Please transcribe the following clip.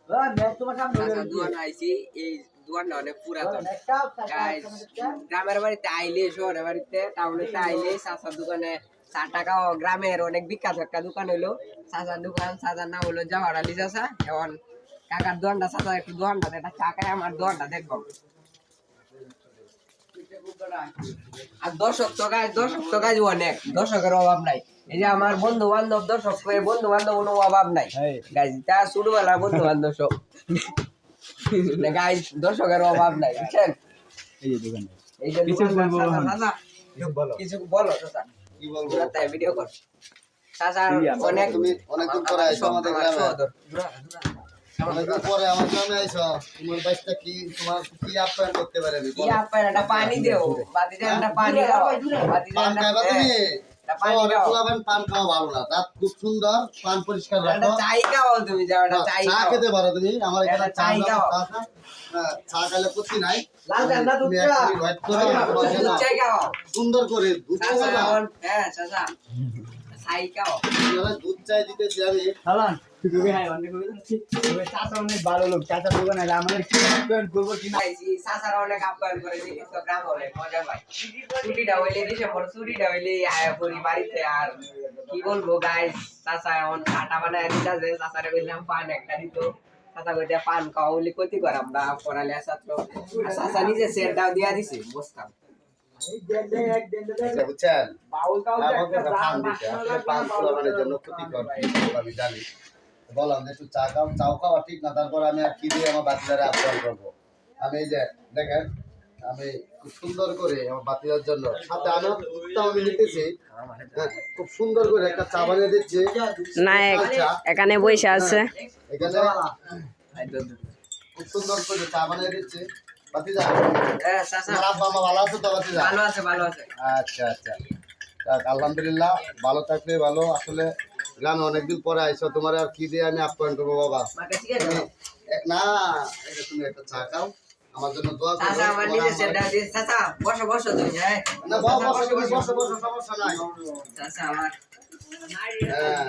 দোকান আইছি এই দোকানটা অনেক পুরাতন গাইস। গ্রামের বাড়িতে আইলে শহরের বাড়িতে টাউনেতে আইলে চাচার দোকানে 4 টাকা গ্রামের অনেক বিখ্যাত একটা দোকান হইলো চাচার দোকান। চাচার নাম হলো জওয়ার আলী চাচা। এখন কাকার দোকানটা চাচা একটু দোকানটা একটা চাকায় আমার দোকানটা দেখবো। আর দর্শক তো গাইজ অনেক দর্শকের অভাব নাই। এই যে আমার বন্ধু বান্ধব দর্শক বন্ধু বান্ধব কোনো অভাব নাই গাইজ। তা ছোটবেলার বন্ধু বান্ধব সব গাইজ, দর্শকের অভাব নাই বুঝছেন। এই যে কিছু বলো চাচা, কি বলবো তাই ভিডিও কর চাচা। অনেক অনেকদিন পরে আইছো আমাদের গ্রামে, অনেকদিন পরে আমার গ্রামে আইছো। তোমার বাইকটা কি, তোমার কি আপ্যায়ন করতে পারে? কি আপ্যায়ন? একটা পানি দেও, বাতিতে একটা পানি দাও, বাতিতে পান খাইবা তুমি? একটা পানি দাও। পান খাওয়া ভালো না, দাঁত খুব সুন্দর, পান পরিষ্কার একটা রাখো। চাই খাও তুমি, যাও একটা চাই চা খাও। খেতে পারো তুমি, আমার এখানে চা খাও। চা খাইলে ক্ষতি নাই। লাল চা না দুধ তুমি চা? একটু ওয়েট করো, দুধ চাই খাও সুন্দর করে দুধ চা চাচা। খাও। হ্যাঁ চাচা, চাই খাও। দুধ চাই দিতেছি আমি। ভালো লোক চাচা দোকান আছে, আমাদের কি আপ্যায়ন করবো কি না। চাচারা অনেক আপ্যায়ন করে, তো গ্রাম হলে মজা পাই। ছুটিটা হইলে ডিসেম্বর ছুটিটা হইলে আয়া পড়ি বাড়িতে। আর কি বলবো গাইস, চাচা এখন আটা বানায় দিতেছে। চাচারে বললাম পান একটা দিত, চাচা কইতে পান খাওয়া বলি ক্ষতি করে, আমরা পড়ালে ছাত্র। আর চাচা নিজে সেটটাও দিয়া দিছে, বসতাম। বুঝছেন, আমাকে পান দিতে আসলে পান খাওয়ানোর জন্য ক্ষতিকর, আমি জানি। বললাম যে একটু চা খাও, চাও খাওয়া ঠিক না, তারপর আমি আর কি দিয়ে আমার বাচ্চারা আপ্যায়ন করবো। আমি এই যে দেখেন, আমি খুব সুন্দর করে আমার বাচ্চাদের জন্য সাথে আমার দুধটাও আমি নিতেছি। খুব সুন্দর করে একটা চা বানিয়ে দিচ্ছি। নায়ক এখানে বসে আছে। এখানে খুব সুন্দর করে চা বানিয়ে দিচ্ছি। বাতিজা, হ্যাঁ চাচা, তোমার আব্বা মা ভালো আছে তো? বাতিজা ভালো আছে, ভালো আছে। আচ্ছা আচ্ছা, আলহামদুলিল্লাহ, ভালো থাকলে ভালো। আসলে গ্রামে অনেকদিন পরে আইসো, তোমার আর কি দিয়ে আমি আপ্যায়ন করবো বাবা। না, তুমি একটা চা খাও, আমার জন্য দোয়া করো। চাচা আমার নিজে সেটটা দিয়ে। চাচা বসো বসো তুমি। হ্যাঁ না বসো তুমি, বসো বসো, সমস্যা নাই। চাচা আমার হ্যাঁ